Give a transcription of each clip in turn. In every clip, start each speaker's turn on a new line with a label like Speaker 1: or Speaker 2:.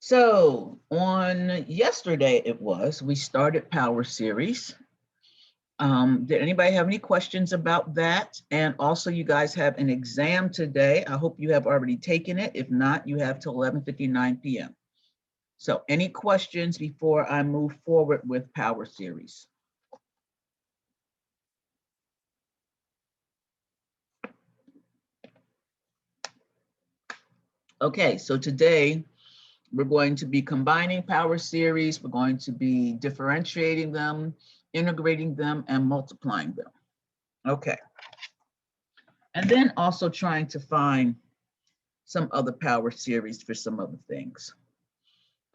Speaker 1: So on yesterday we started Power Series. Did anybody have any questions about that? And also you guys have an exam today. I hope you have already taken it. If not, you have till 11:59 p.m. So any questions before I move forward with Power Series? Okay, so today we're going to be combining Power Series. We're going to be differentiating them, integrating them, and multiplying them. Okay. And then also trying to find some other Power Series for some other things.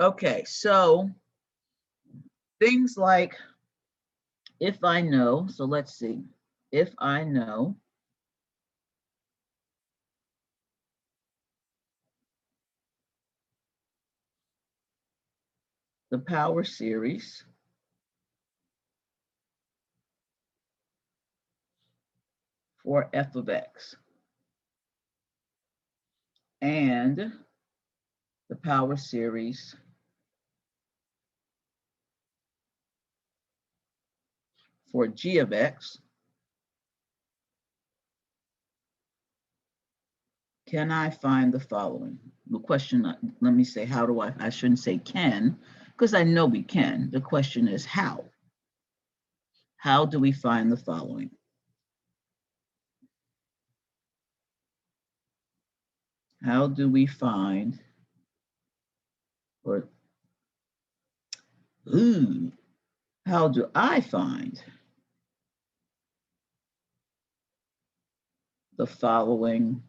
Speaker 1: Okay, so things like if I know, so let's see, if I know the Power Series for f of x and the Power Series for g of x, can I find the following? The question, let me say, how do I shouldn't say can, because I know we can. The question is how? How do we find the following? How do we find, or how do I find the following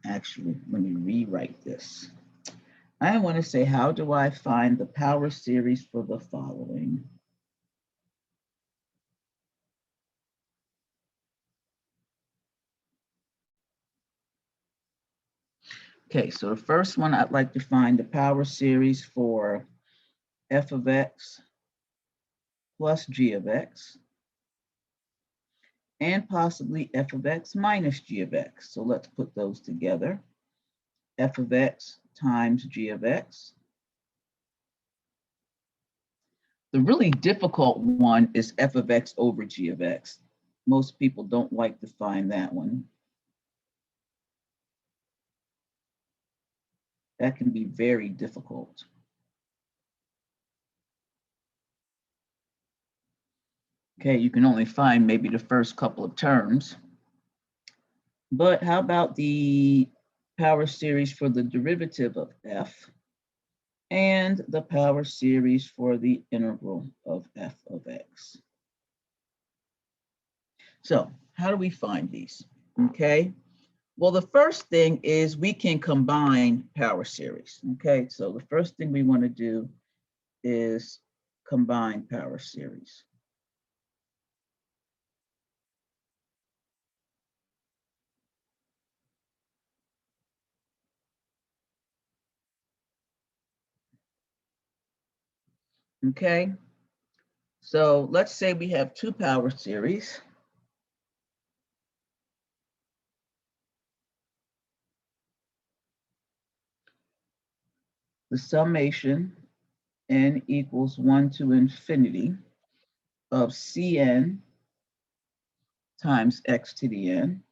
Speaker 1: actually, let me rewrite this. I want to say, how do I find the Power Series for the following? Okay, so the first one, I'd like to find the Power Series for f of x plus g of x, and possibly f of x minus g of x. So let's put those together. F of x times g of x. The really difficult one is f of x over g of x. Most people don't like to find that one. That can be very difficult. Okay, you can only find maybe the first couple of terms. But how about the Power Series for the derivative of f and the Power Series for the integral of f of x? So how do we find these? Okay, well, the first thing is we can combine Power Series. Okay, so the first thing we want to do is combine Power Series. Okay, so let's say we have two Power Series. The summation n equals 1 to infinity of Cn times x to the n,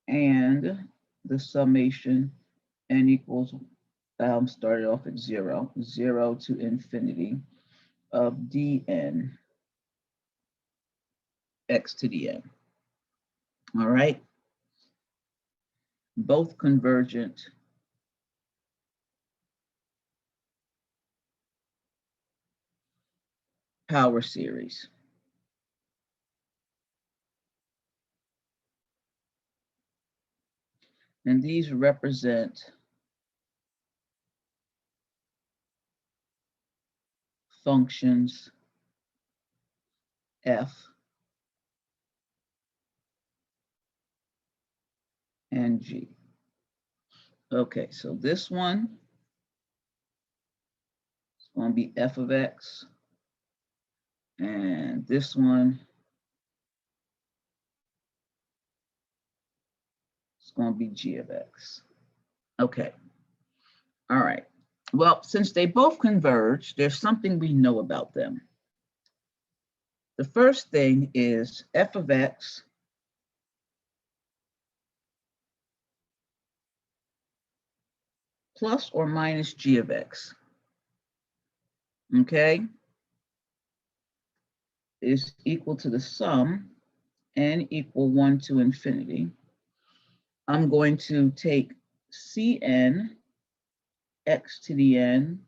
Speaker 1: and the summation n equals, started off at 0 to infinity of dn x to the n. All right, both convergent Power Series. And these represent functions f and g. Okay, so this one is going to be f of x, and this one It's going to be g of x. Okay. All right. Well, since they both converge, there's something we know about them. The first thing is f of x plus or minus g of x, okay, is equal to the sum n equal 1 to infinity. I'm going to take Cn x to the n,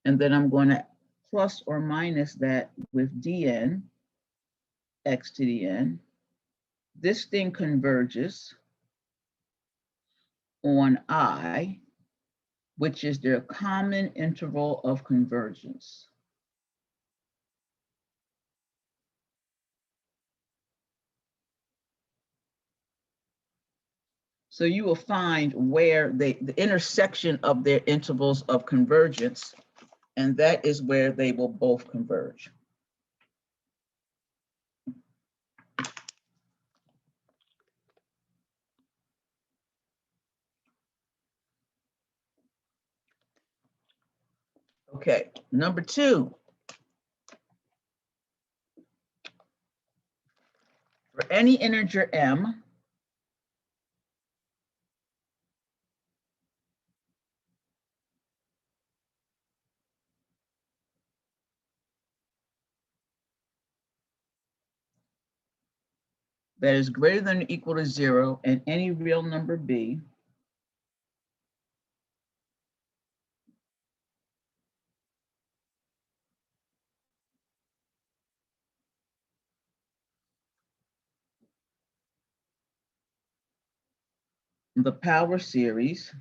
Speaker 1: and then I'm going to plus or minus that with dn x to the n. This thing converges on I, which is their common interval of convergence. So you will find where the intersection of their intervals of convergence, and that is where they will both converge. Okay, number 2. For any integer m, that is greater than or equal to 0, and any real number b, the power series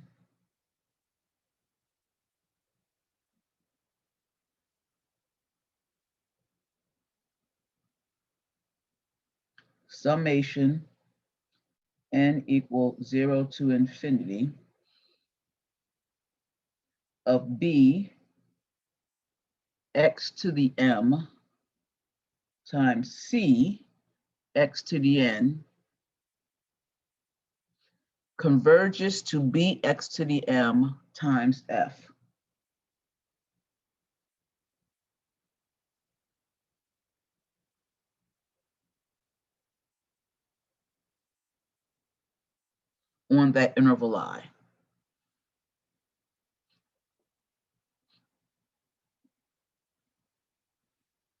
Speaker 1: summation n equal 0 to infinity of b x to the m times c x to the n converges to bx to the m times f. On that interval I.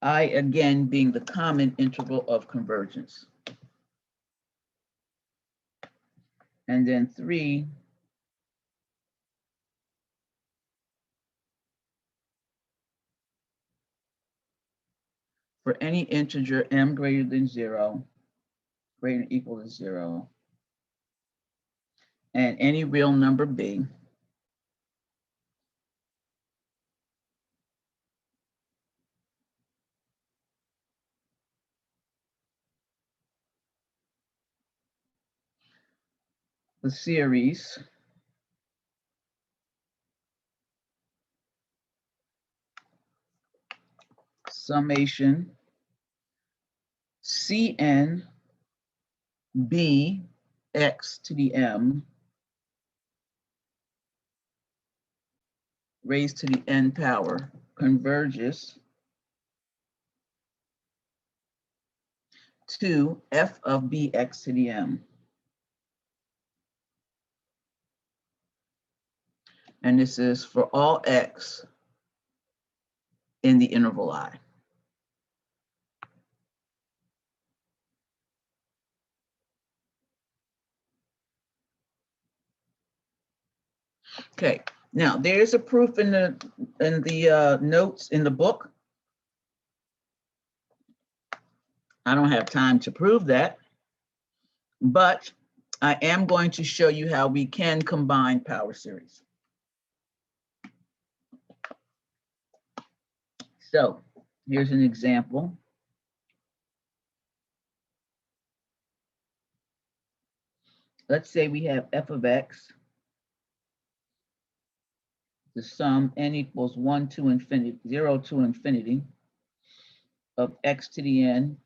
Speaker 1: I again being the common interval of convergence. And then 3, for any integer m greater than 0, greater than or equal to 0, and any real number b, the series summation Cn b x to the m raised to the n power converges to f of bx to the m. And this is for all x in the interval I. Okay, now there's a proof in the notes in the book. I don't have time to prove that, but I am going to show you how we can combine power series. So here's an example. Let's say we have f of x, the sum n equals 1 to infinity, 0 to infinity of x to the n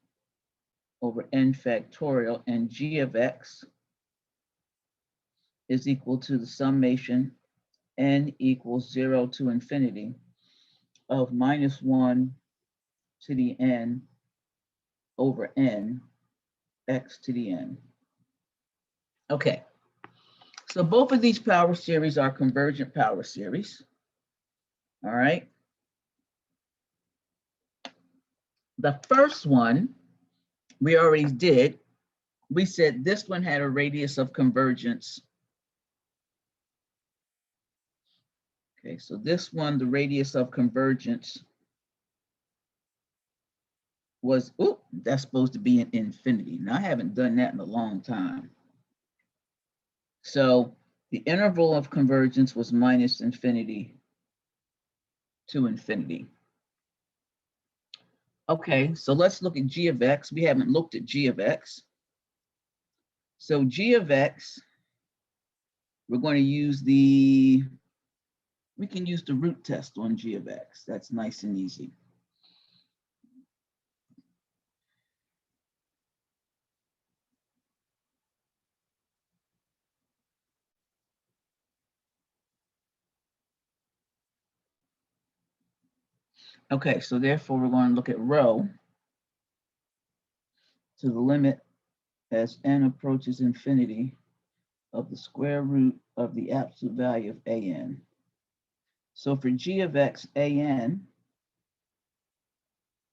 Speaker 1: over n factorial and g of x is equal to the summation n equals 0 to infinity of -1 to the n over n x to the n. Okay, so both of these power series are convergent power series. All right. The first one we already did. We said this one had a radius of convergence. Okay, so this one, the radius of convergence was, oh, that's supposed to be an infinity. Now, I haven't done that in a long time. So the interval of convergence was minus infinity to infinity. Okay, so let's look at g of x. We haven't looked at g of x. So g of x, we're going to use we can use the root test on g of x. That's nice and easy. Okay, so therefore we're going to look at rho to the limit as n approaches infinity of the square root of the absolute value of an. So for g of x, an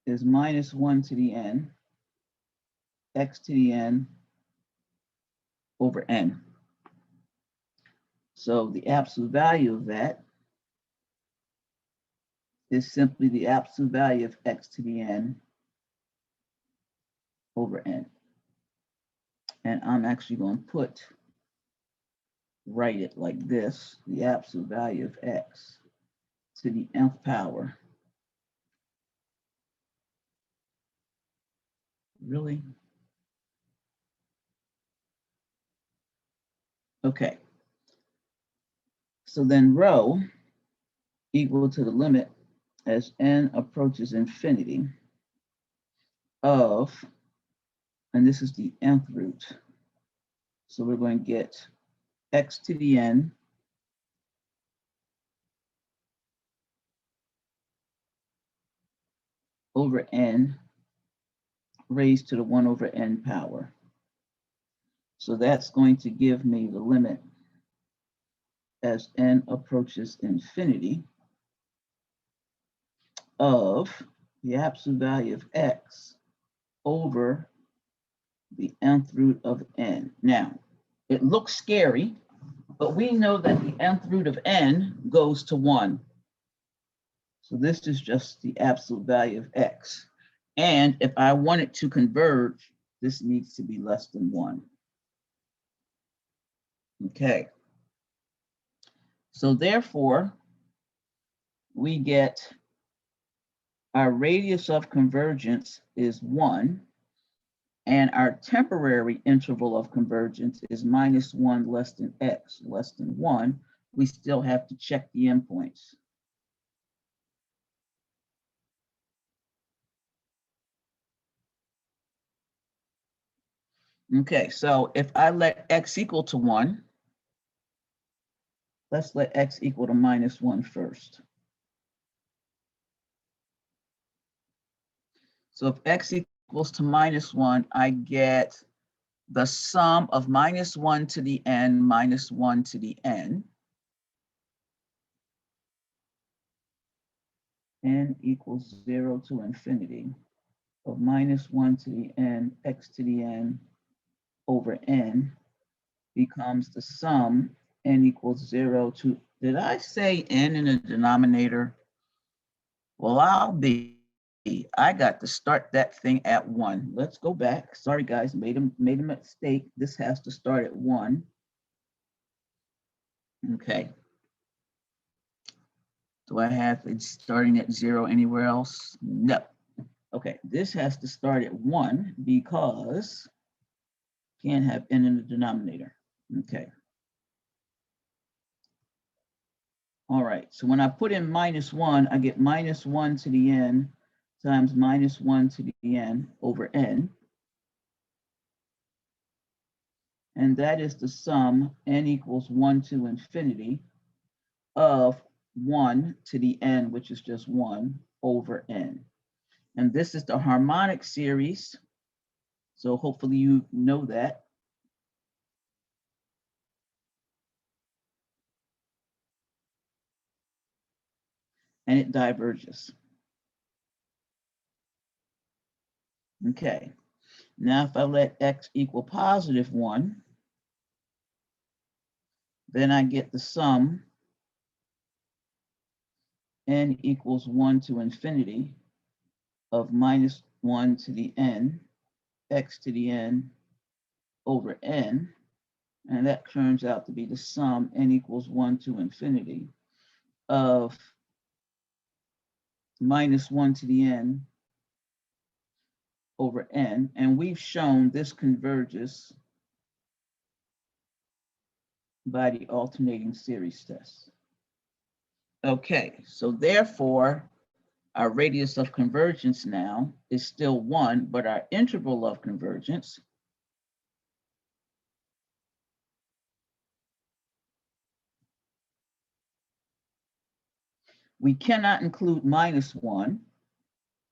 Speaker 1: is -1 to the n, x to the n over n. So the absolute value of that is simply the absolute value of x to the n over n. And I'm actually going to write it like this, the absolute value of x to the nth power. Really? Okay. So then rho equal to the limit as n approaches infinity of, and this is the nth root. So we're going to get x to the n over n raised to the 1 over n power. So that's going to give me the limit as n approaches infinity of the absolute value of x over the nth root of n. Now, it looks scary, but we know that the nth root of n goes to 1. So this is just the absolute value of x. And if I want it to converge, this needs to be less than 1. Okay. So therefore, we get our radius of convergence is 1, and our temporary interval of convergence is -1 less than x less than 1. We still have to check the endpoints. Okay, so if I let x equal to 1, let's let x equal to -1 first. So if x equals to -1, I get the sum of -1 to the n minus 1 to the n. N equals 0 to infinity of -1 to the n x to the n over n becomes the sum n equals 0 to, did I say n in the denominator? Well, I got to start that thing at 1. Let's go back. Sorry, guys, made a mistake. This has to start at 1. Okay. Do I have it starting at 0 anywhere else? No. Okay, this has to start at 1 because can't have n in the denominator. Okay. All right, so when I put in -1, I get -1 to the n times -1 to the n over n. and that is the sum n equals 1 to infinity of 1 to the n, which is just 1 over n. And this is the harmonic series. So hopefully you know that. And it diverges. Okay. Now if I let x equal positive 1, then I get the sum n equals 1 to infinity of minus 1 to the n, x to the n over n. And that turns out to be the sum n equals 1 to infinity of minus 1 to the n over n. And we've shown this converges by the alternating series test. Okay, so therefore, our radius of convergence now is still 1, but our interval of convergence we cannot include minus 1.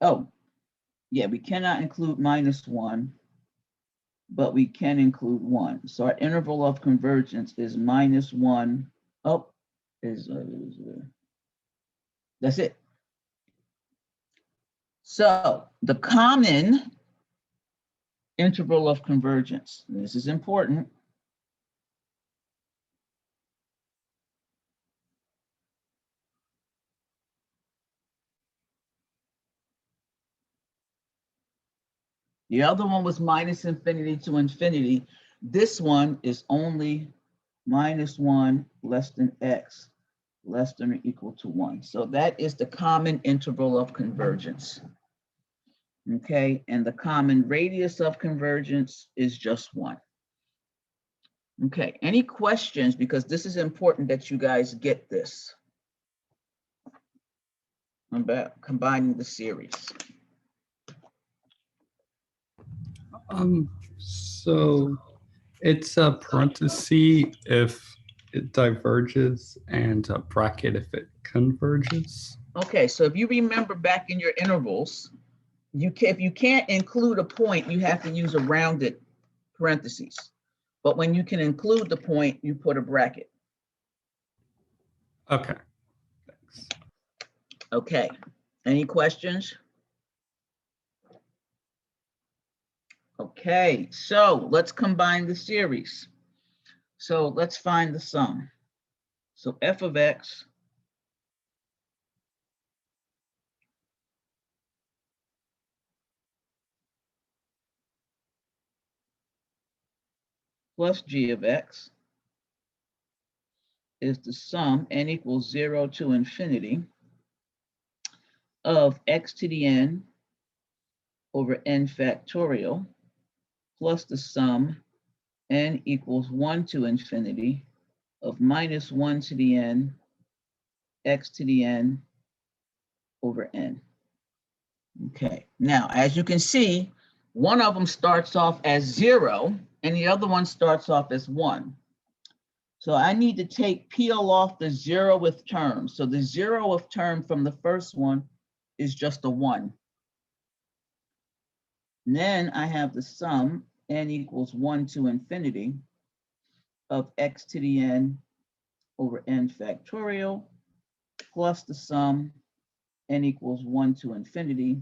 Speaker 1: Oh, yeah, we cannot include minus 1, but we can include 1. So our interval of convergence is minus 1. Oh, that's it. So the common interval of convergence, this is important. The other one was minus infinity to infinity. This one is only minus 1 less than x less than or equal to 1. So that is the common interval of convergence. Okay, and the common radius of convergence is just 1. Okay, any questions? Because this is important that you guys get this about combining the series.
Speaker 2: So it's a parenthesis if it diverges and a bracket if it converges.
Speaker 1: Okay, so if you remember back in your intervals, if you can't include a point, you have to use a rounded parentheses. But when you can include the point, you put a bracket.
Speaker 2: Okay, thanks.
Speaker 1: Okay, any questions? Okay, so let's combine the series. So let's find the sum. So f of x plus g of x is the sum n equals 0 to infinity of x to the n over n factorial plus the sum n equals 1 to infinity of minus 1 to the n x to the n over n. Okay, now as you can see, one of them starts off as 0 and the other one starts off as 1. So I need to peel off the 0th term. So the 0th term from the first one is just a 1. And then I have the sum n equals 1 to infinity of x to the n over n factorial plus the sum n equals 1 to infinity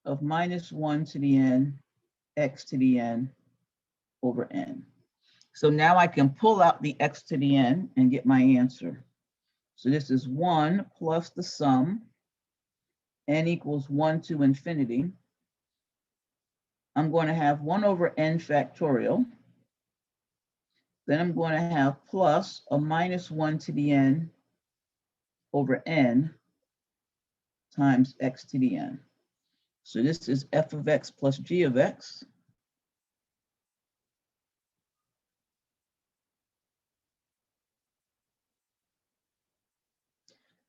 Speaker 1: of minus 1 to the n x to the n over n. So now I can pull out the x to the n and get my answer. So this is 1 plus the sum n equals 1 to infinity. I'm going to have 1 over n factorial. Then I'm going to have plus a minus 1 to the n over n times x to the n. So this is f of x plus g of x.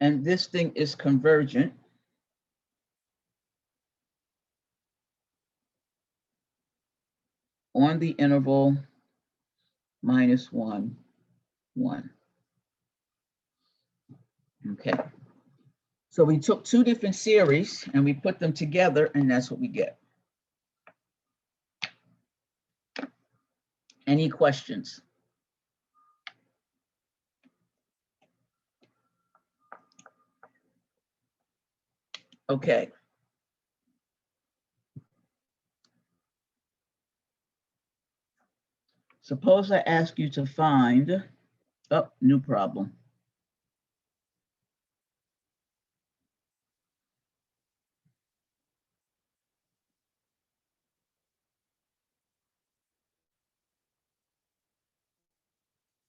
Speaker 1: And this thing is convergent on the interval minus 1, 1. Okay. So we took two different series and we put them together, and that's what we get. Any questions? Okay. Suppose I ask you to find, oh, new problem.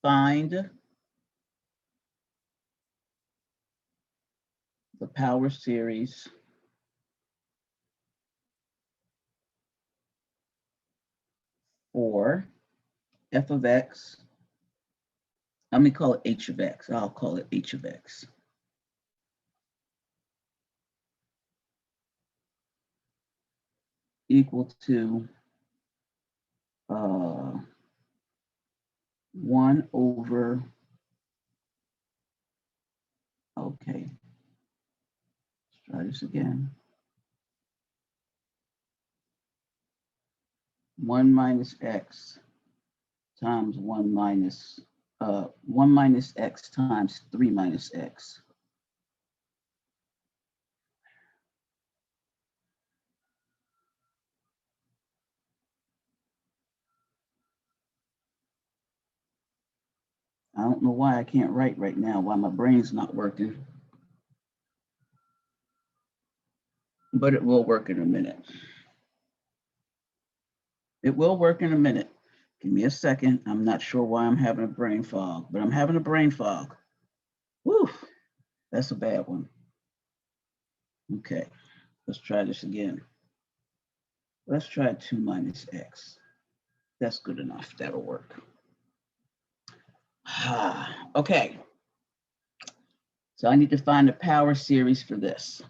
Speaker 1: Find the power series for f of x. Let me call it h of x. I'll call it h of x. Equal to 1 over, okay, let's try this again. 1 minus x times 1 minus x times 3 minus x. I don't know why I can't write right now, why my brain's not working. But it will work in a minute. It will work in a minute. Give me a second. I'm not sure why I'm having a brain fog, but I'm having a brain fog. Woo, that's a bad one. Okay, let's try this again. Let's try 2 minus x. That's good enough. That'll work. Okay. So I need to find the power series for this.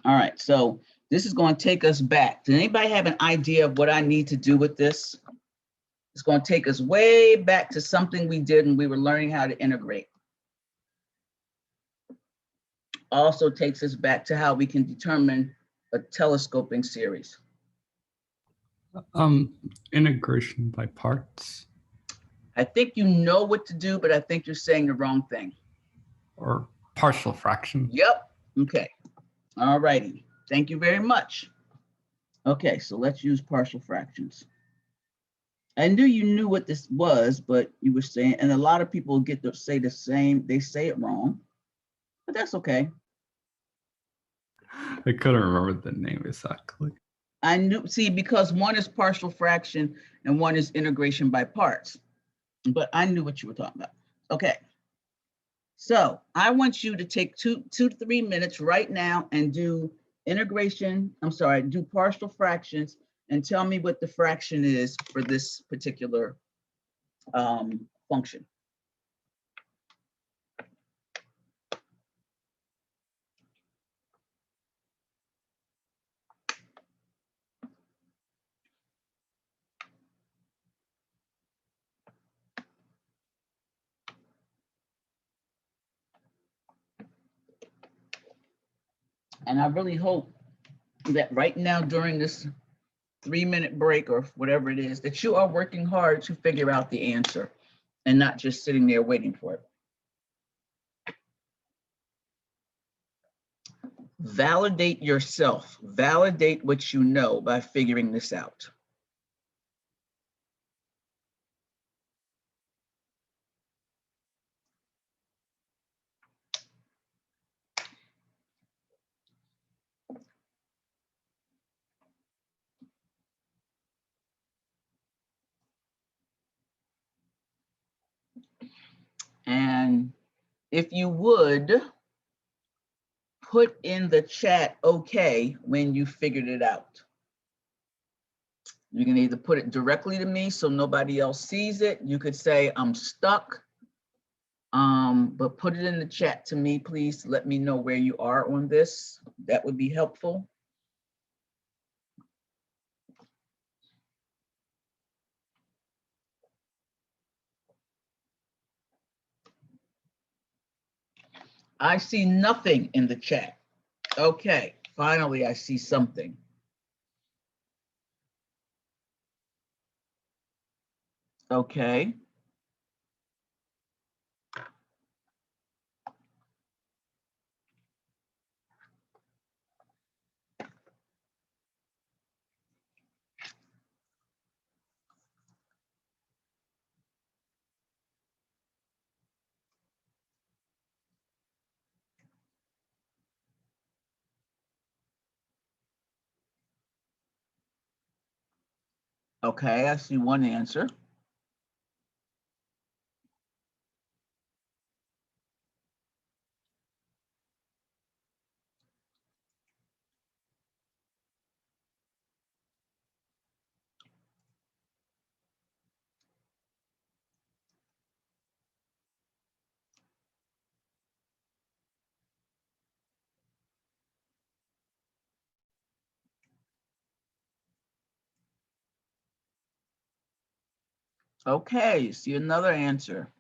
Speaker 1: All right, so this is going to take us back. Does anybody have an idea of what I need to do with this? It's going to take us way back to something we did when we were learning how to integrate. Also takes us back to how we can determine a telescoping series.
Speaker 2: Integration by parts.
Speaker 1: I think you know what to do, but I think you're saying the wrong thing.
Speaker 2: Or partial fraction.
Speaker 1: Yep. Okay. All righty. Thank you very much. Okay, so let's use partial fractions. I knew you knew what this was, but you were saying, and a lot of people get to say the same, they say it wrong, but that's okay.
Speaker 2: I couldn't remember the name exactly.
Speaker 1: I knew, see, because one is partial fraction and one is integration by parts, but I knew what you were talking about. Okay. So I want you to take two to 3 minutes right now and do do partial fractions and tell me what the fraction is for this particular function. And I really hope that right now during this 3-minute break or whatever it is, that you are working hard to figure out the answer and not just sitting there waiting for it. Validate yourself. Validate what you know by figuring this out. And if you would, put in the chat okay when you figured it out. You can either put it directly to me so nobody else sees it. You could say I'm stuck, but put it in the chat to me, please. Let me know where you are on this. That would be helpful. I see nothing in the chat. Okay, finally I see something. Okay. Okay, I see one answer. Okay, see another answer.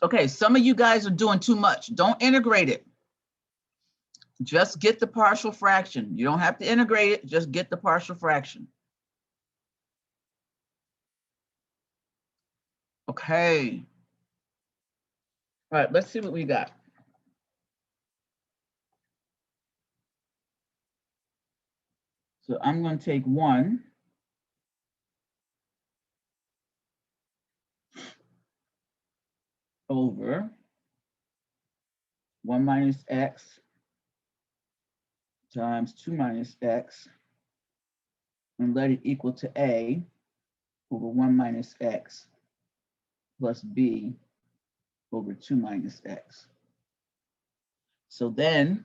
Speaker 1: Okay, some of you guys are doing too much. Don't integrate it. Just get the partial fraction. You don't have to integrate it, just get the partial fraction. Okay. All right, let's see what we got. So I'm going to take 1 over 1 minus x times 2 minus x and let it equal to a over 1 minus x plus b over 2 minus x. So then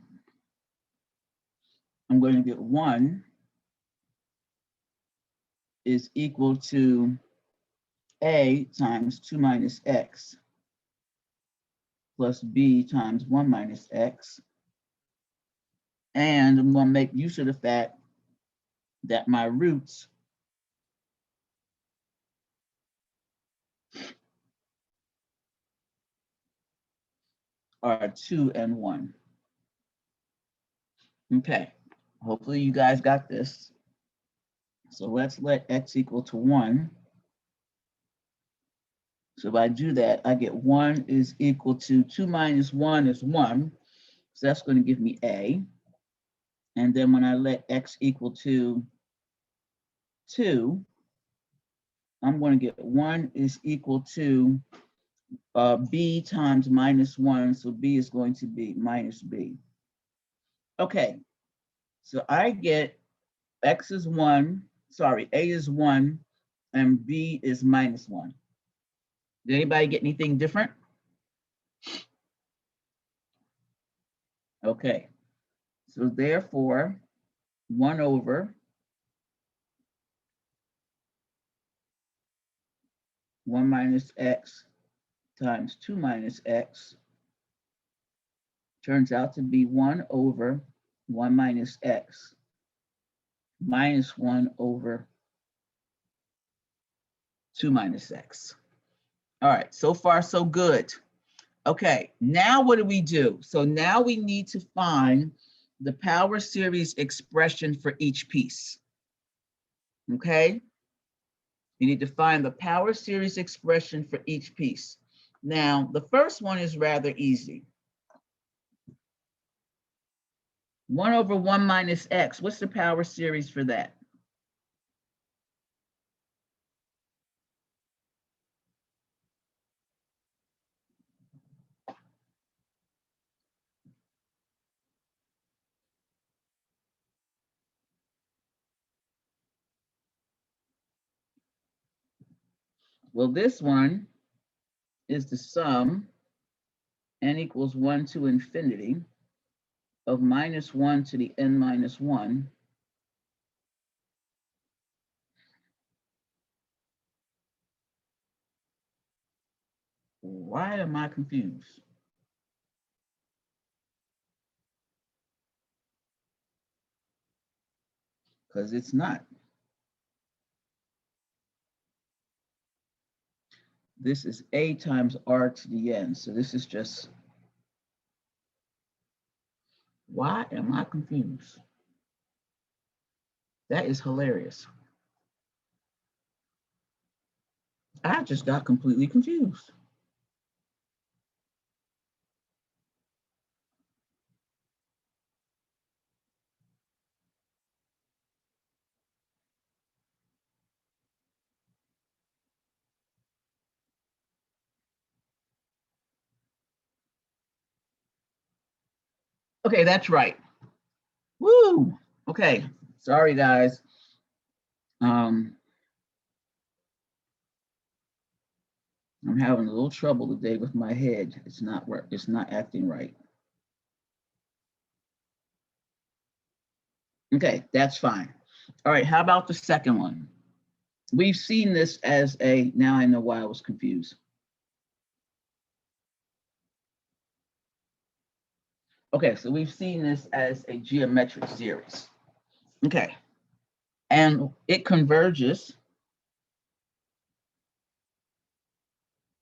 Speaker 1: I'm going to get 1 is equal to a times 2 minus x plus b times 1 minus x. And I'm going to make use of the fact that my roots are 2 and 1. Okay, hopefully you guys got this. So let's let x equal to 1. So if I do that, I get 1 is equal to 2 minus 1 is 1. So that's going to give me a. And then when I let x equal to 2, I'm going to get 1 is equal to b times minus 1. So b is going to be minus b. Okay, so I get x is 1, sorry, a is 1, and b is minus 1. Did anybody get anything different? Okay, so therefore, 1 over 1 minus x times 2 minus x turns out to be 1 over 1 minus x minus 1 over 2 minus x. All right, so far so good. Okay, now what do we do? So now we need to find the power series expression for each piece. Okay, you need to find the power series expression for each piece. Now, the first one is rather easy. 1 over 1 minus x, what's the power series for that? Well, this one is the sum, n equals 1 to infinity, of minus 1 to the n minus 1 Why am I confused? Because it's not. This is a times r to the n. So this is just, why am I confused? That is hilarious. I just got completely confused. Okay, that's right. Woo! Okay, sorry guys. I'm having a little trouble today with my head. It's not acting right. Okay, that's fine. All right, how about the second one? We've seen this as a, now I know why I was confused. Okay, so we've seen this as a geometric series. Okay, and it converges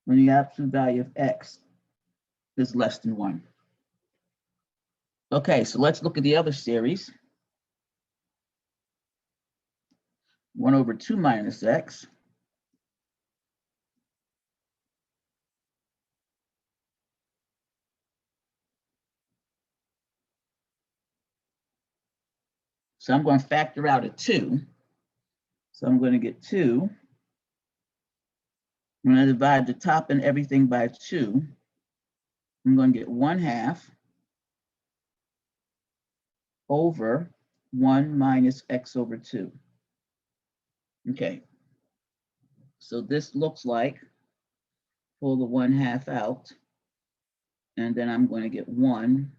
Speaker 1: when the absolute value of x is less than 1. Okay, so let's look at the other series. 1 over 2 minus x so I'm going to factor out a 2. So I'm going to get 2. I'm going to divide the top and everything by 2. I'm going to get 1/2 over 1 minus x over 2. Okay, so this looks like, pull the 1/2 out, and then I'm going to get 1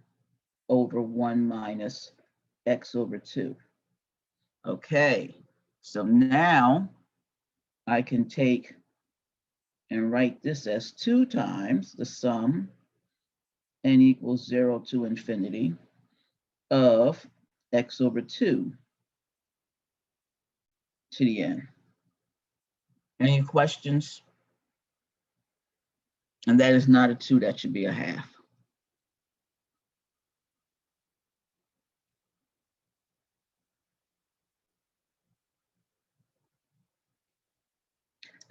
Speaker 1: over 1 minus x over 2. Okay, so now I can take and write this as 2 times the sum n equals 0 to infinity of x over 2 to the n. Any questions? And that is not a 2, that should be a 1/2.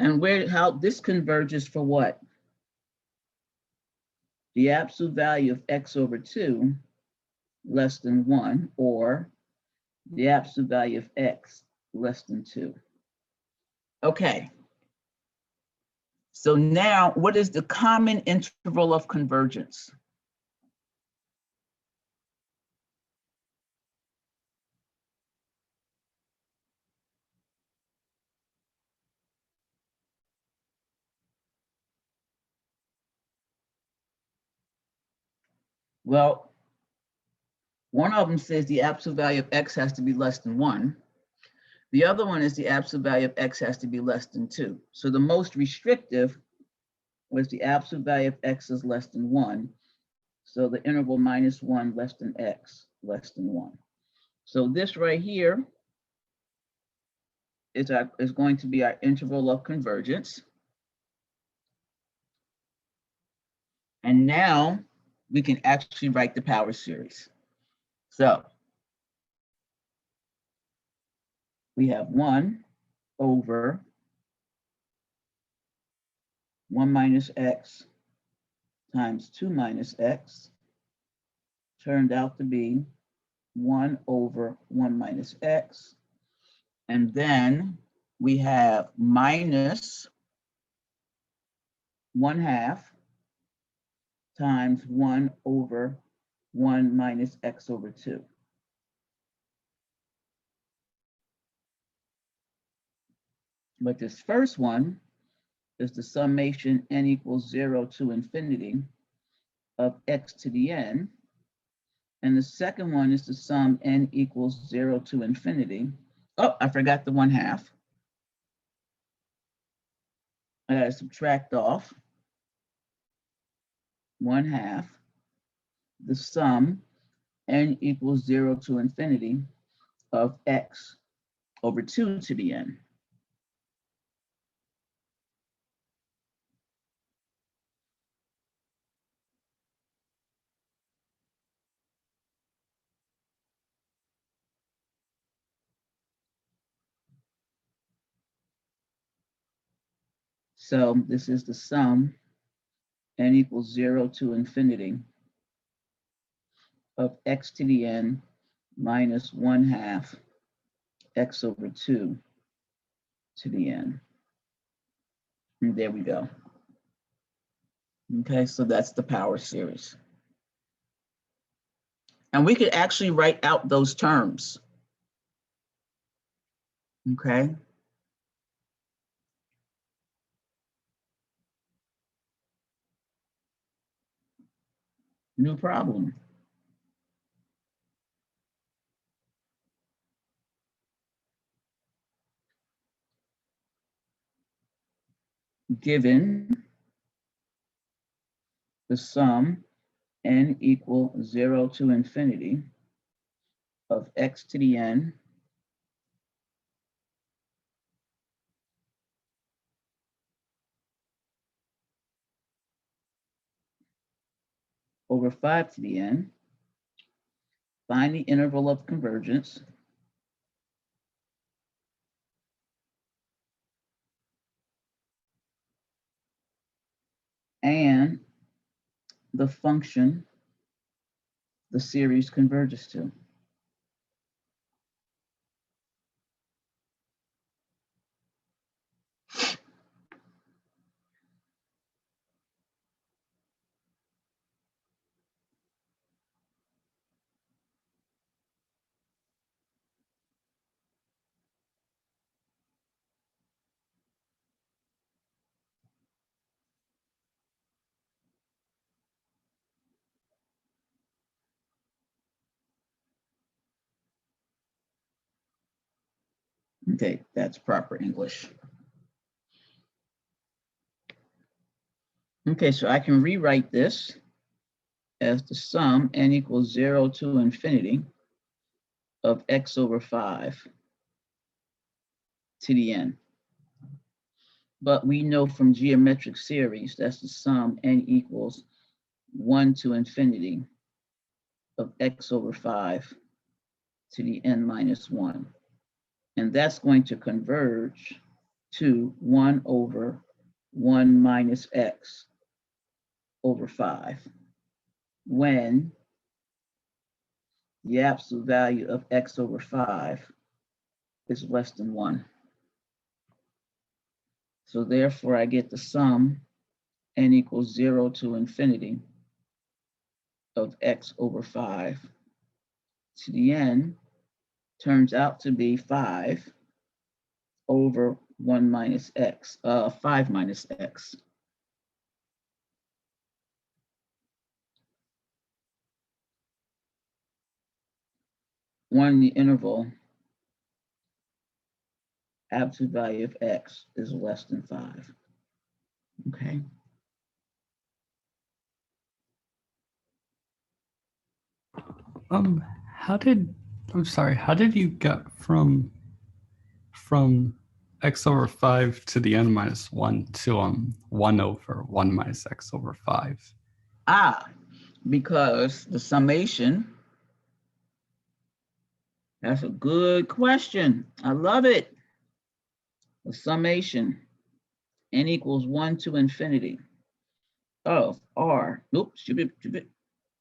Speaker 1: And how this converges for what? The absolute value of x over 2 less than 1, or the absolute value of x less than 2. Okay. So now, what is the common interval of convergence? Well, one of them says the absolute value of x has to be less than 1. The other one is the absolute value of x has to be less than 2. So the most restrictive was the absolute value of x is less than 1. So the interval -1 less than x less than 1. So this right here is going to be our interval of convergence. And now we can actually write the power series. So we have 1 over 1 minus x times 2 minus x turned out to be 1 over 1 minus x. And then we have minus 1/2 times 1 over 1 minus x over 2. But this first one is the summation n equals 0 to infinity of x to the n. And the second one is the sum n equals 0 to infinity. Oh, I forgot the 1/2. I gotta subtract off. 1/2 the sum n equals 0 to infinity of x over 2 to the n. So this is the sum n equals 0 to infinity of x to the n minus 1/2 x over 2 to the n. And there we go. Okay, so that's the power series. And we could actually write out those terms. Okay. New problem. Given the sum n equal 0 to infinity of x to the n over 5 to the n, find the interval of convergence and the function the series converges to. Okay, that's proper English. Okay, so I can rewrite this as the sum n equals 0 to infinity of x over 5 to the n. But we know from geometric series that's the sum n equals 1 to infinity of x over 5 to the n minus 1. And that's going to converge to 1 over 1 minus x over 5 when the absolute value of x over 5 is less than 1. So therefore, I get the sum n equals 0 to infinity of x over 5 to the n turns out to be 5 over 1 minus x, 5 minus x. When the interval absolute value of x is less than 5. Okay.
Speaker 2: How did you get from x over 5 to the n minus 1 to 1 over 1 minus x over 5?
Speaker 1: Because the summation, that's a good question. I love it. The summation n equals 1 to infinity of r,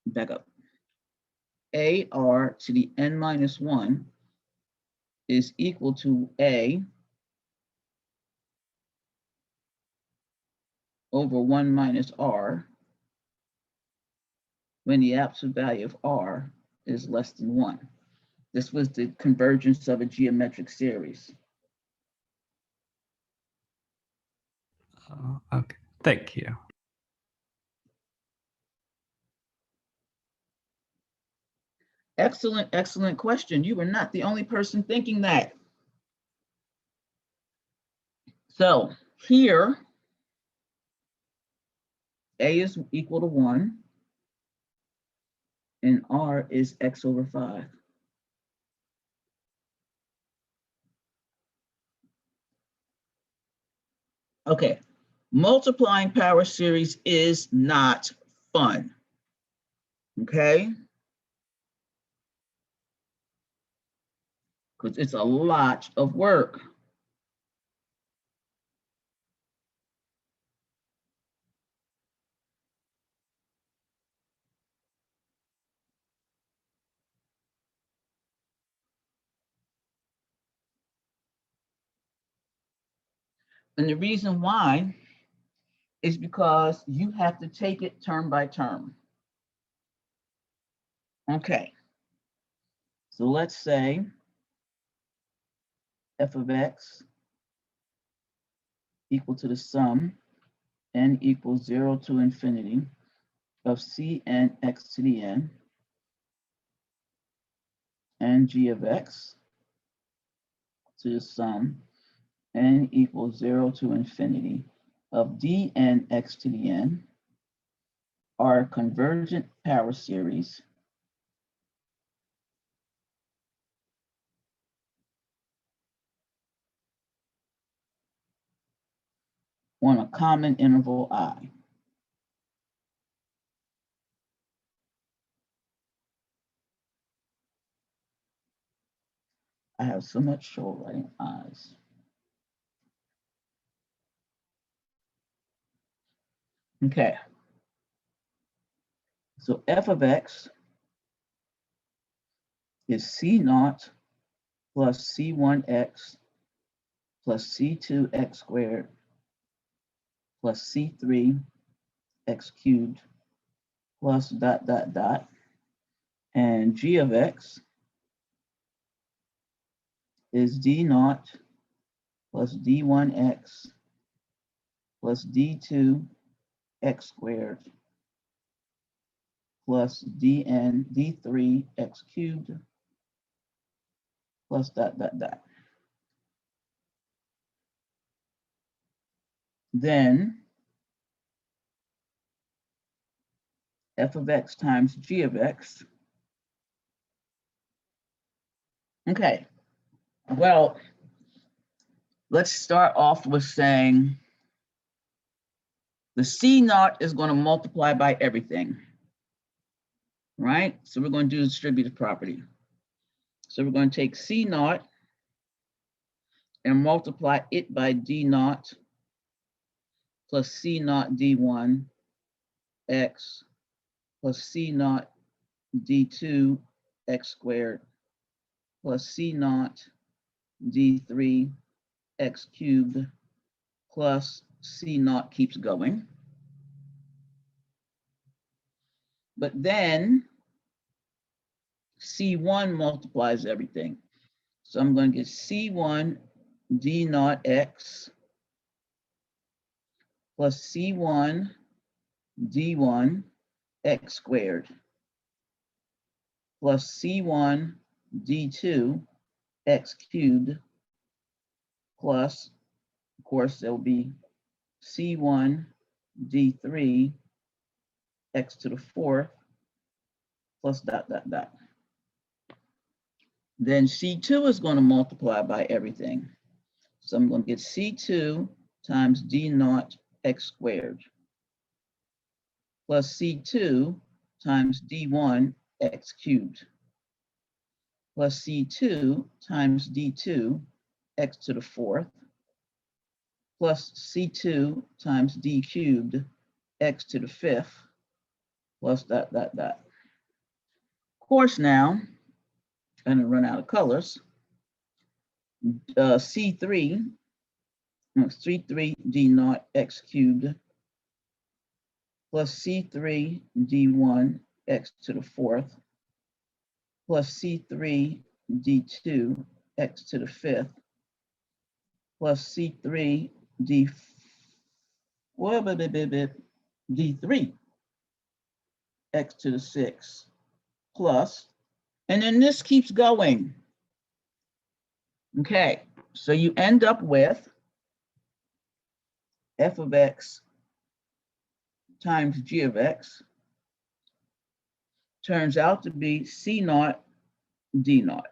Speaker 1: back up. AR to the n minus 1 is equal to a over 1 minus r when the absolute value of r is less than 1. This was the convergence of a geometric series.
Speaker 2: Okay, thank you.
Speaker 1: Excellent, excellent question. You were not the only person thinking that. So here A is equal to 1, and R is x over 5. Okay, multiplying power series is not fun, okay? Because it's a lot of work. And the reason why is because you have to take it term by term. Okay, so let's say f of x equal to the sum n equals 0 to infinity of Cn x to the n and g of x to the sum n equals 0 to infinity of dn x to the n are convergent power series on a common interval I. I have so much trouble writing I's. Okay, so f of x is c naught plus c1x plus c2x squared plus c3x cubed plus dot dot dot, and g of x is d naught plus d1x plus d2x squared plus dn d3x cubed plus dot dot dot. Then f of x times g of x. Okay, well, let's start off with saying the C naught is going to multiply by everything, right? So we're going to do distributive property. So we're going to take C naught and multiply it by D naught plus C naught D1 x plus C naught D2 x squared plus C naught D3 x cubed plus C naught keeps going. But then C1 multiplies everything. So I'm going to get C1 D naught x plus C1 D1 x squared plus C1 D2 x cubed plus, of course, there'll be C1 D3 x to the fourth plus dot dot dot. Then C2 is going to multiply by everything. So I'm going to get C2 times D naught x squared plus C2 times D1 x cubed plus C2 times D2 x to the fourth plus C2 times D cubed x to the fifth plus dot dot dot. Of course, now I'm going to run out of colors. C3 D naught x cubed plus C3 D1 x to the fourth plus C3 D2 x to the fifth plus C3 D3 x to the sixth plus, and then this keeps going. Okay, so you end up with f of x times g of x turns out to be c naught d naught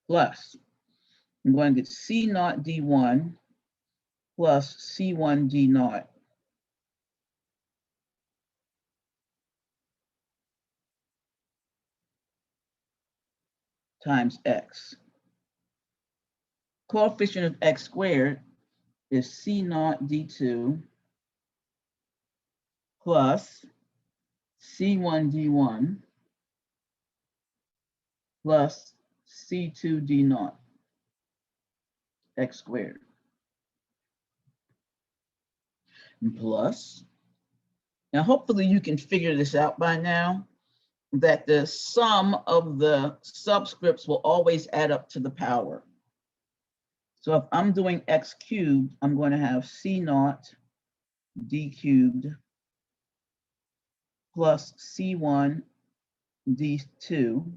Speaker 1: plus, I'm going to get c naught d1 plus c1 d naught times x. Coefficient of x squared is c naught d2 plus c1 d1 plus c2 d naught x squared, and plus, now hopefully you can figure this out by now, that the sum of the subscripts will always add up to the power. So if I'm doing x cubed, I'm going to have c naught d cubed plus c1 d2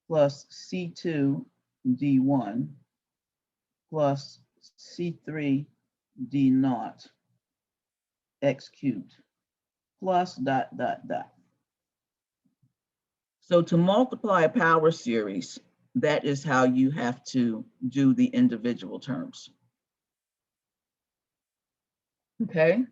Speaker 1: plus c2 d1 plus c3 d naught x cubed plus dot dot dot. So to multiply a power series, that is how you have to do the individual terms. Okay.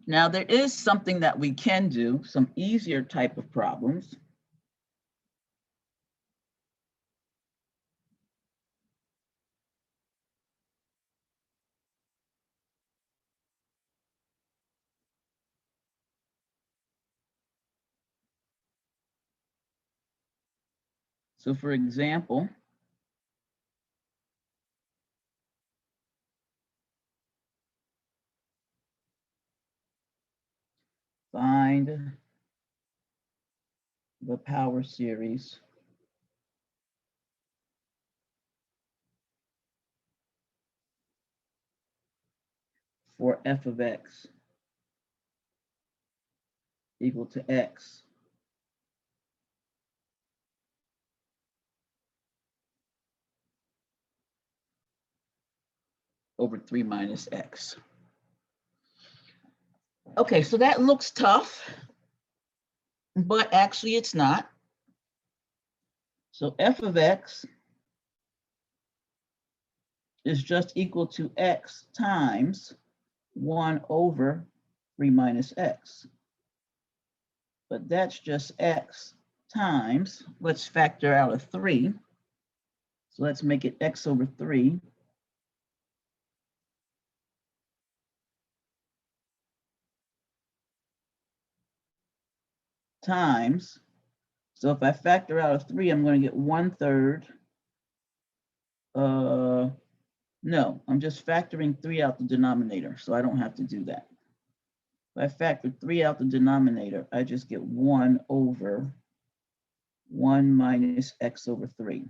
Speaker 1: Now there is something that we can do, some easier type of problems. So for example, find the power series for f of x equal to x over 3 minus x. Okay, so that looks tough, but actually it's not. So f of x is just equal to x times 1 over 3 minus x. But that's just x times, let's factor out a 3. So let's make it x over 3 times, so if I factor out a 3, I'm going to get 1/3. No, I'm just factoring 3 out the denominator, so I don't have to do that. If I factor 3 out the denominator, I just get 1 over 1 minus x over 3.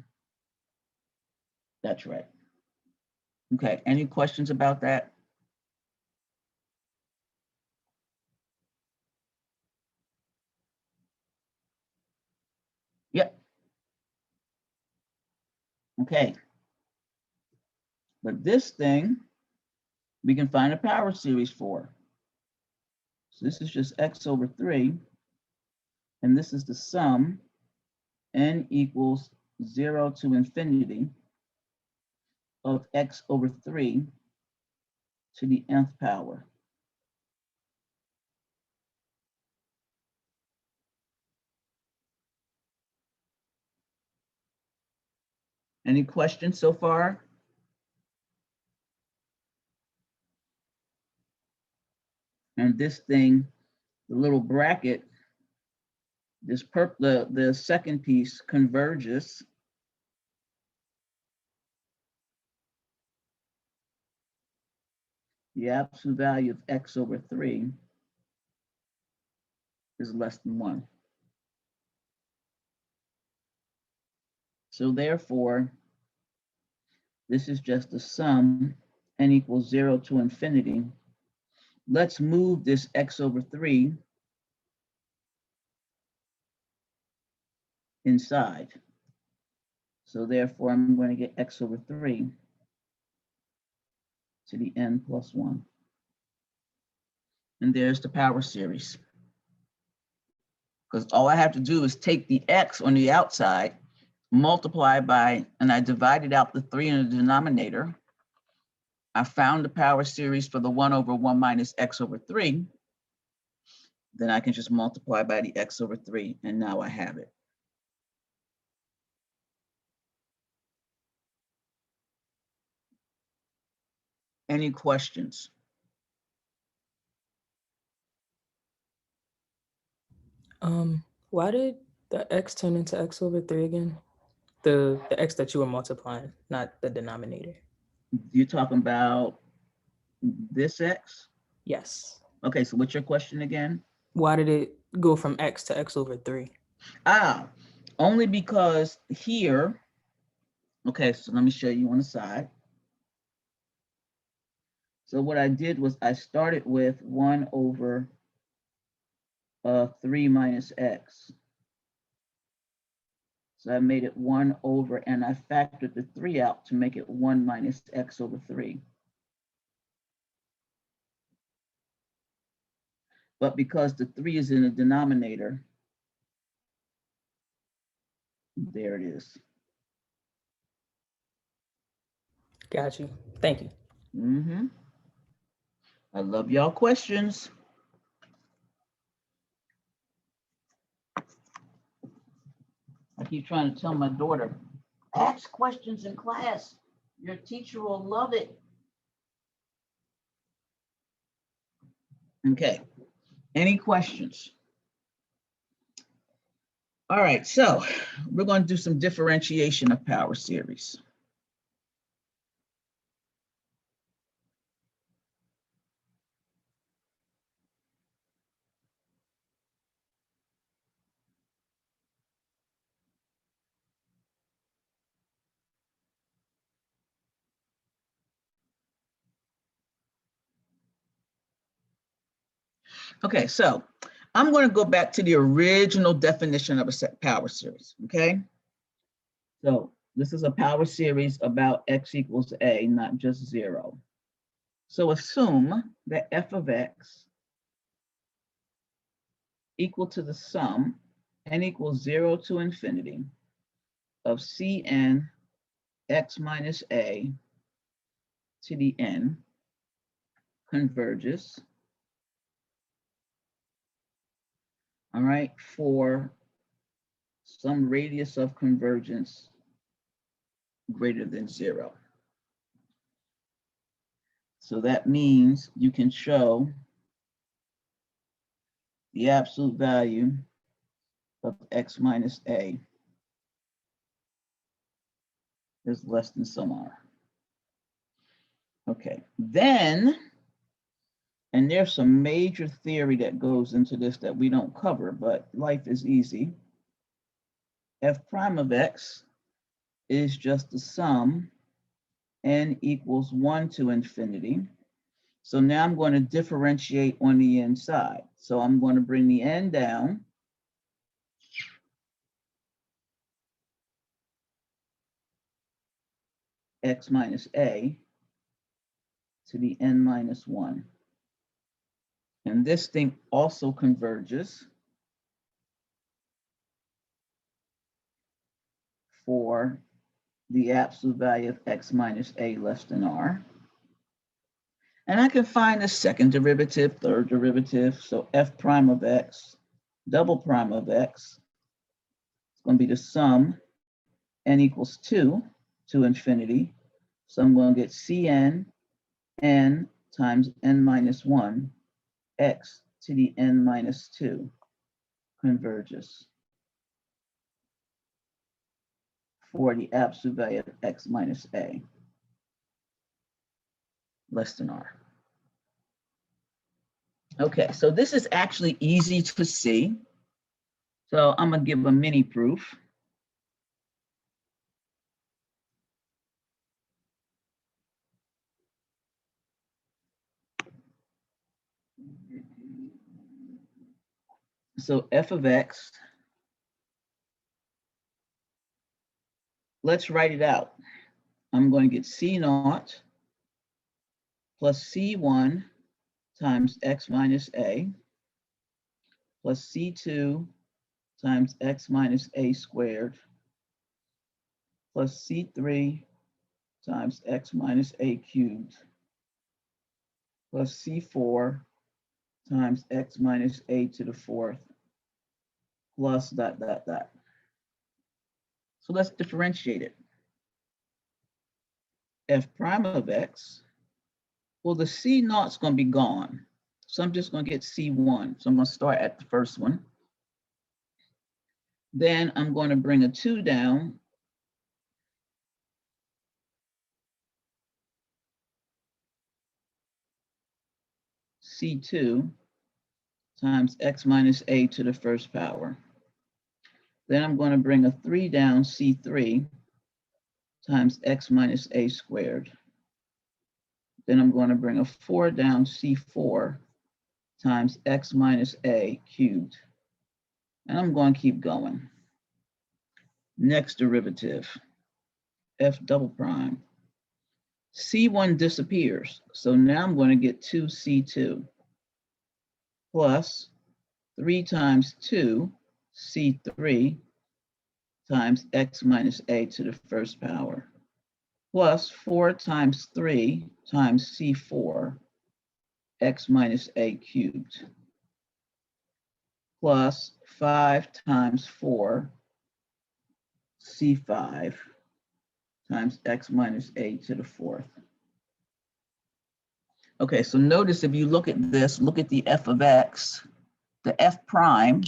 Speaker 1: That's right. Okay, any questions about that? Yep. Okay. But this thing, we can find a power series for. So this is just x over 3, and this is the sum, n equals 0 to infinity of x over 3 to the nth power. Any questions so far? And this thing, the little bracket, this the second piece converges the absolute value of x over 3 is less than 1. So therefore, This is just the sum, n equals 0 to infinity. Let's move this x over 3 inside. So therefore, I'm going to get x over 3 to the n plus 1. And there's the power series. Because all I have to do is take the x on the outside, multiply by, and I divided out the 3 in the denominator. I found the power series for the 1 over 1 minus x over 3. Then I can just multiply by the x over 3, and now I have it. Any questions?
Speaker 3: Why did the x turn into x over 3 again? The x that you were multiplying, not the denominator.
Speaker 1: You're talking about this x?
Speaker 3: Yes.
Speaker 1: Okay, so what's your question again?
Speaker 3: Why did it go from x to x over 3?
Speaker 1: Only because here, okay, so let me show you on the side. So what I did was I started with 1 over 3 minus x. So I made it 1 over, and I factored the 3 out to make it 1 minus x over 3. But because the 3 is in the denominator, there it is.
Speaker 3: Got you. Thank you.
Speaker 1: Mm-hmm. I love y'all questions. I keep trying to tell my daughter, ask questions in class. Your teacher will love it. Okay, any questions? All right, so we're going to do some differentiation of power series. Okay, so I'm going to go back to the original definition of a set power series, okay? So this is a power series about x equals a, not just 0. So assume that f of x equal to the sum, n equals 0 to infinity, of Cn x minus a to the n converges, all right, for some radius of convergence greater than 0. So that means you can show the absolute value of x minus a is less than some r. Okay, then, and there's some major theory that goes into this that we don't cover, but life is easy. F prime of x is just the sum, n equals 1 to infinity. So now I'm going to differentiate on the inside. So I'm going to bring the n down. X minus a to the n minus 1. And this thing also converges for the absolute value of x minus a less than r. And I can find the second derivative, third derivative. So f prime of x, double prime of x, it's going to be the sum, n equals 2 to infinity. So I'm going to get Cn n times n minus 1 x to the n minus 2 converges for the absolute value of x minus a less than r. Okay, so this is actually easy to see. So I'm going to give a mini proof. So f of x, let's write it out. I'm going to get c naught plus c1 times x minus a plus c2 times x minus a squared plus c3 times x minus a cubed plus c4 times x minus a to the fourth plus dot, dot, dot. So let's differentiate it. F prime of x, well, the c naught's going to be gone. So I'm just going to get c1. So I'm going to start at the first one. Then I'm going to bring a 2 down. C2 times x minus a to the first power. Then I'm going to bring a 3 down, C3 times x minus a squared. Then I'm going to bring a 4 down, C4 times x minus a cubed. And I'm going to keep going. Next derivative, f double prime. C1 disappears. So now I'm going to get 2C2 plus 3 times 2, C3 times x minus a to the first power plus 4 times 3 times C4 x minus a cubed plus 5 times 4 C5 times x minus a to the fourth. Okay, so notice if you look at this, look at the f of x, the f prime,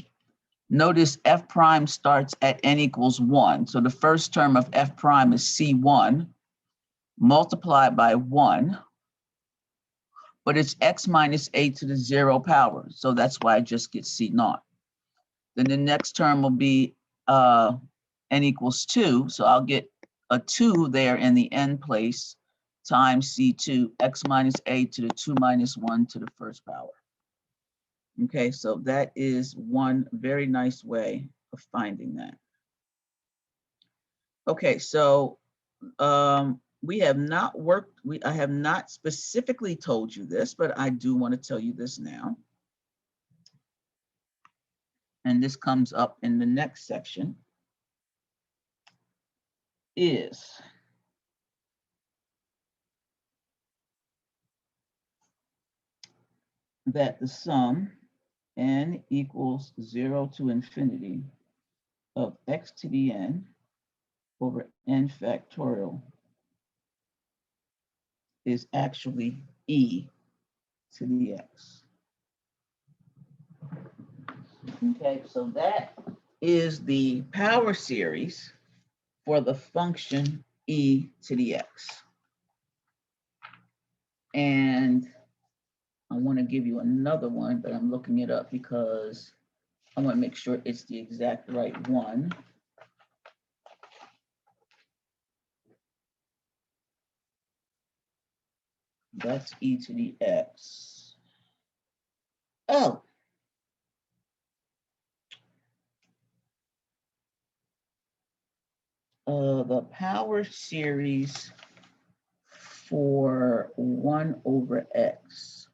Speaker 1: notice f prime starts at n equals 1. So the first term of f prime is c1 multiplied by 1, but it's x minus a to the 0 power. So that's why I just get c naught. Then the next term will be n equals 2. So I'll get a 2 there in the n place times c2 x minus a to the 2 minus 1 to the first power. Okay, so that is one very nice way of finding that. Okay, so we have not worked, I have not specifically told you this, but I do want to tell you this now. And this comes up in the next section, is that the sum n equals 0 to infinity of x to the n over n factorial is actually e to the x. Okay, so that is the power series for the function e to the x. And I want to give you another one, but I'm looking it up because I want to make sure it's the exact right one. That's e to the x. Oh. The power series for 1 over x.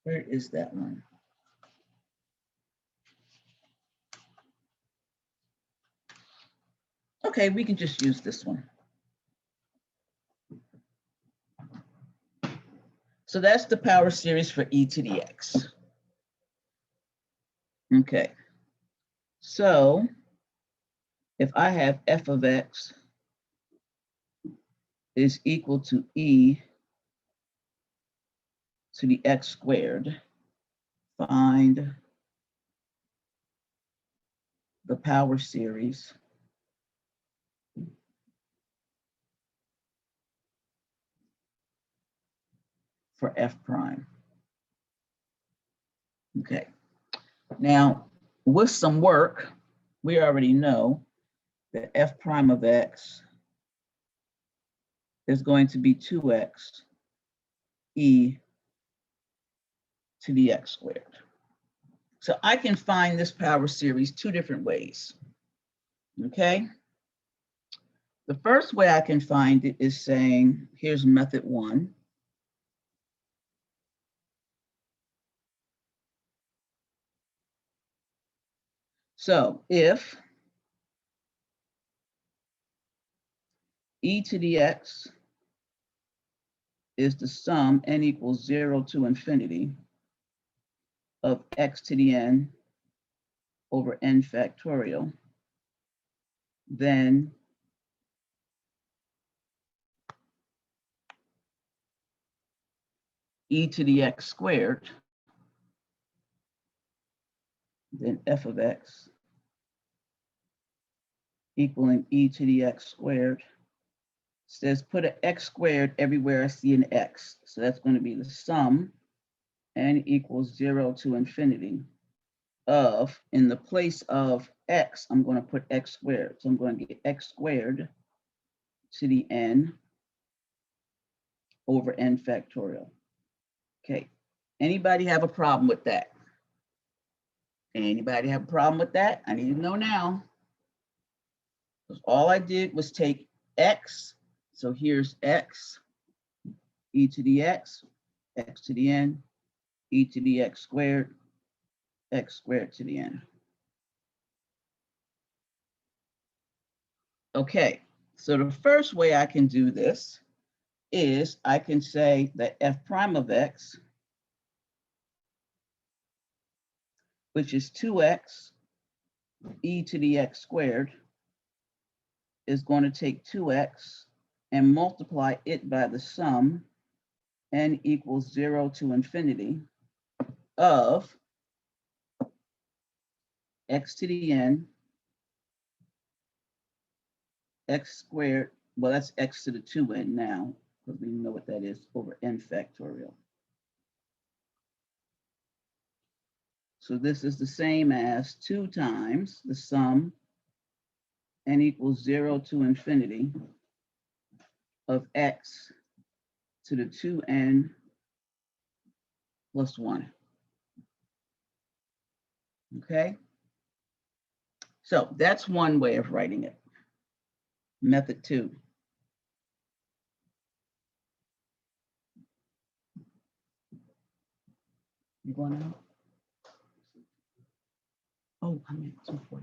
Speaker 1: Where is that one? Okay, we can just use this one. So that's the power series for e to the x. Okay, so if I have f of x is equal to e to the x squared, find the power series for f prime. Okay, now with some work, we already know that f prime of x is going to be 2x e to the x squared. So I can find this power series two different ways, okay? The first way I can find it is saying, here's method one. So if e to the x is the sum n equals 0 to infinity of x to the n over n factorial, then e to the x squared, then f of x equaling e to the x squared, says put an x squared everywhere I see an x. So that's going to be the sum n equals 0 to infinity of, in the place of x, I'm going to put x squared. So I'm going to get x squared to the n over n factorial. Okay, anybody have a problem with that? Anybody have a problem with that? I need to know now. Because all I did was take x, so here's x, e to the x to the n, e to the x squared to the n. Okay, so the first way I can do this is I can say that f prime of x, which is 2x e to the x squared, is going to take 2x and multiply it by the sum n equals 0 to infinity of x to the n, x squared, well, that's x to the 2n now, because we know what that is, over n factorial. So this is the same as 2 times the sum n equals 0 to infinity of x to the 2n plus 1. Okay? So that's one way of writing it. Method 2. You going out? Oh, I'm at 2:45.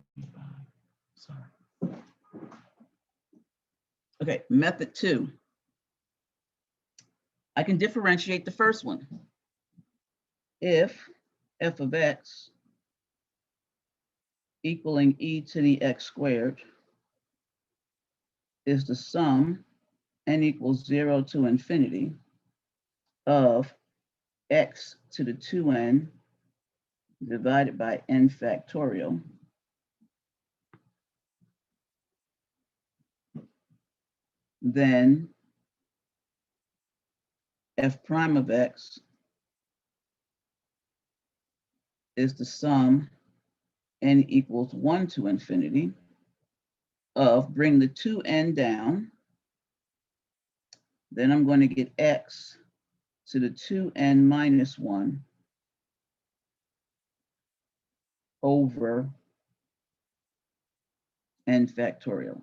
Speaker 1: Sorry. Okay, method 2. I can differentiate the first one. If f of x equaling e to the x squared is the sum n equals 0 to infinity of x to the 2n divided by n factorial, then f prime of x is the sum n equals 1 to infinity of, bring the 2n down, then I'm going to get x to the 2n minus 1 over n factorial.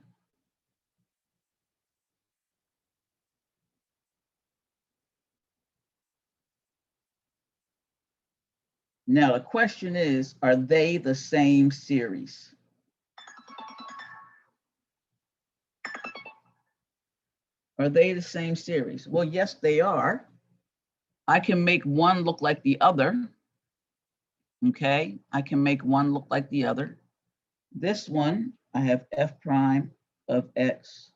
Speaker 1: Now the question is, are they the same series? Are they the same series? Well, yes, they are. I can make one look like the other. Okay, I can make one look like the other. This one, I have f prime of x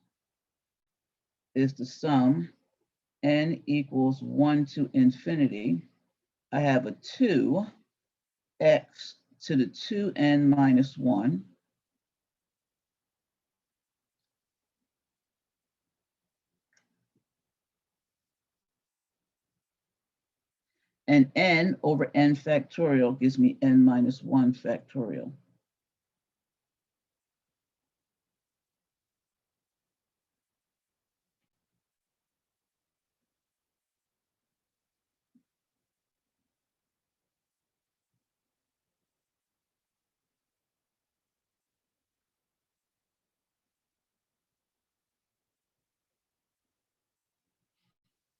Speaker 1: is the sum n equals 1 to infinity. I have a 2x to the 2n minus 1 and n over n factorial gives me n minus 1 factorial.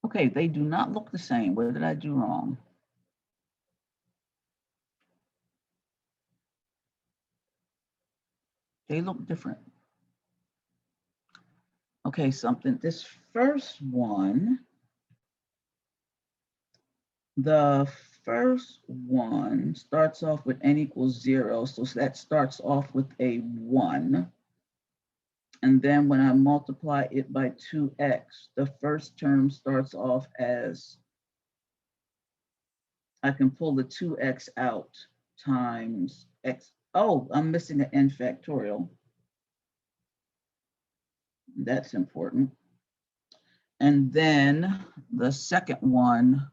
Speaker 1: Okay, they do not look the same. What did I do wrong? They look different. Okay, this first one, the first one starts off with n equals 0. So that starts off with a 1. And then when I multiply it by 2x, the first term starts off as, I can pull the 2x out times x. Oh, I'm missing an n factorial. That's important. And then the second one,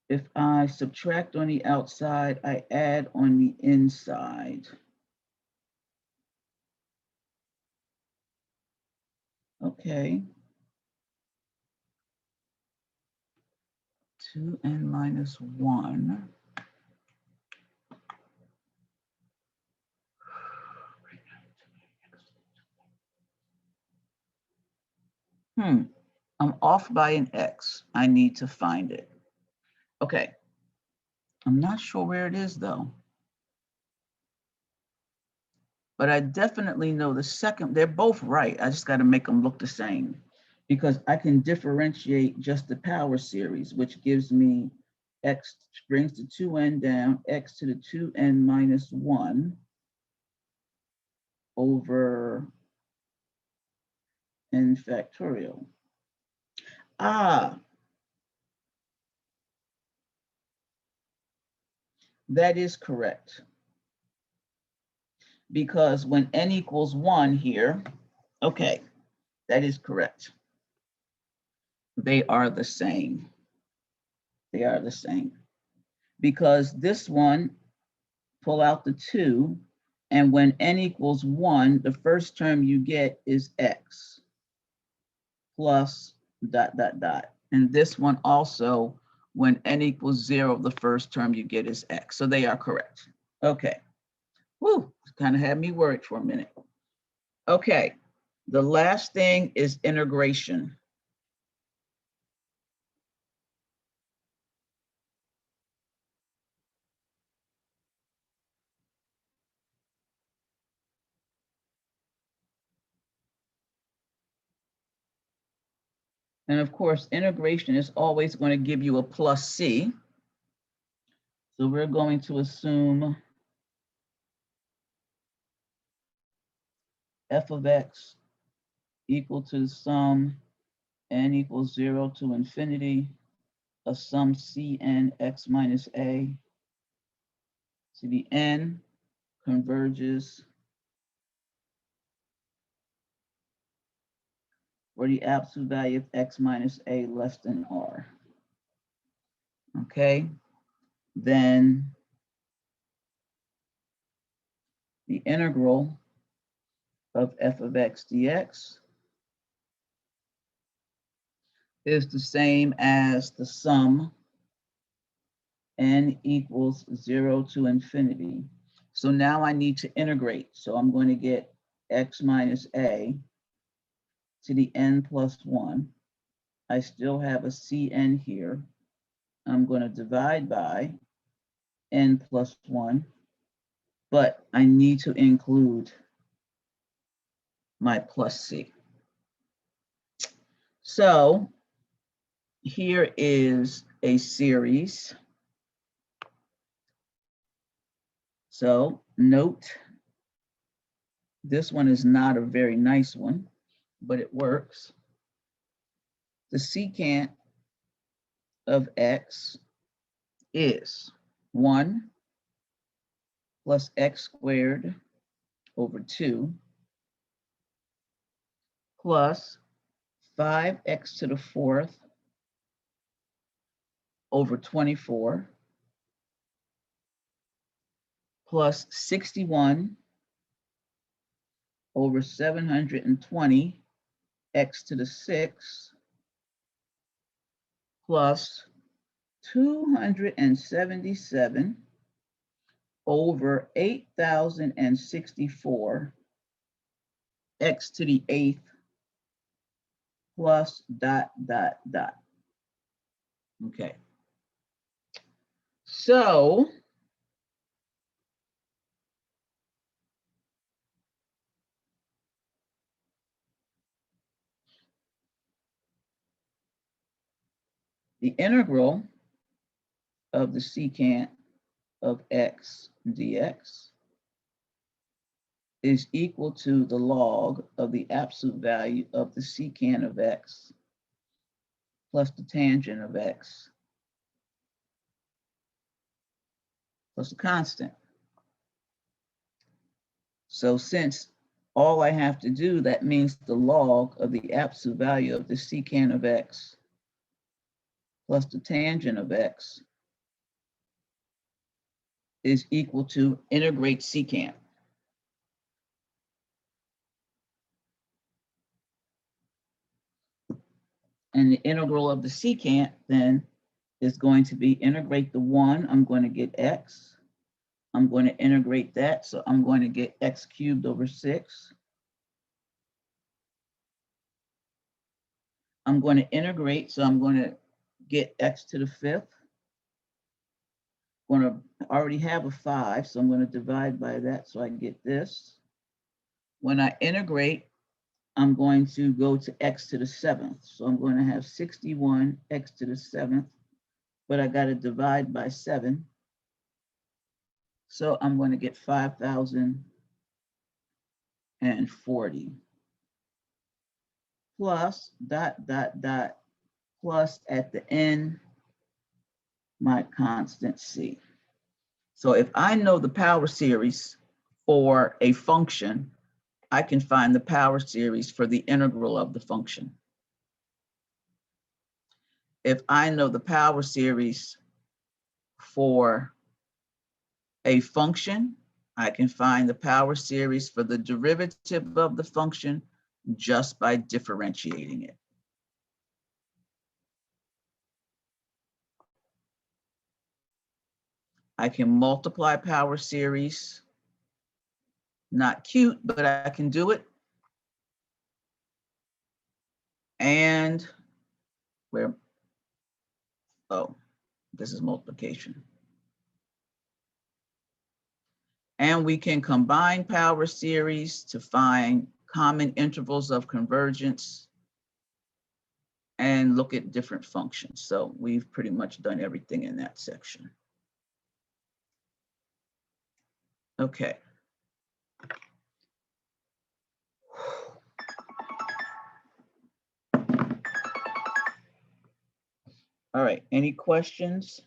Speaker 1: if I subtract on the outside, I add on the inside. Okay. 2n minus 1. I'm off by an x. I need to find it. Okay. I'm not sure where it is though. But I definitely know the second, they're both right. I just got to make them look the same because I can differentiate just the power series, which gives me x brings the 2n down, x to the 2n minus 1 over n factorial. Ah, that is correct. Because when n equals 1 here, okay, that is correct. They are the same. They are the same. Because this one, pull out the 2, and when n equals 1, the first term you get is x plus ... And this one also, when n equals 0, the first term you get is x. So they are correct. Okay. Whew, kind of had me worried for a minute. Okay, the last thing is integration. And of course, integration is always going to give you a plus c. So we're going to assume f of x equal to the sum n equals 0 to infinity of sum cn x minus a to the n converges for the absolute value of x minus a less than r. Okay, then the integral of f of x dx is the same as the sum n equals 0 to infinity. So now I need to integrate. So I'm going to get x minus a to the n plus 1. I still have a cn here. I'm going to divide by n plus 1, but I need to include my plus c. So here is a series. So note, this one is not a very nice one, but it works. The secant of x is 1 plus x squared over 2 plus 5x to the 4th over 24 plus 61 over 720 x to the 6th plus 277 over 8,064 x to the 8th plus dot, dot, dot. Okay. So the integral of the secant of x dx is equal to the log of the absolute value of the secant of x plus the tangent of x plus a constant. So since all I have to do, that means the log of the absolute value of the secant of x plus the tangent of x is equal to integrate secant. And the integral of the secant then is going to be integrate the 1, I'm going to get x. I'm going to integrate that, so I'm going to get x cubed over 6. I'm going to integrate, so I'm going to get x to the 5th. I'm going to already have a 5, so I'm going to divide by that, so I get this. When I integrate, I'm going to go to x to the 7th. So I'm going to have 61 x to the 7th, but I got to divide by 7. So I'm going to get 5,040 plus dot, dot, dot, plus at the end, my constant c. So if I know the power series for a function, I can find the power series for the integral of the function. If I know the power series for a function, I can find the power series for the derivative of the function just by differentiating it. I can multiply power series. Not cute, but I can do it. And where, oh, this is multiplication. And we can combine power series to find common intervals of convergence and look at different functions. So we've pretty much done everything in that section. Okay. All right, any questions?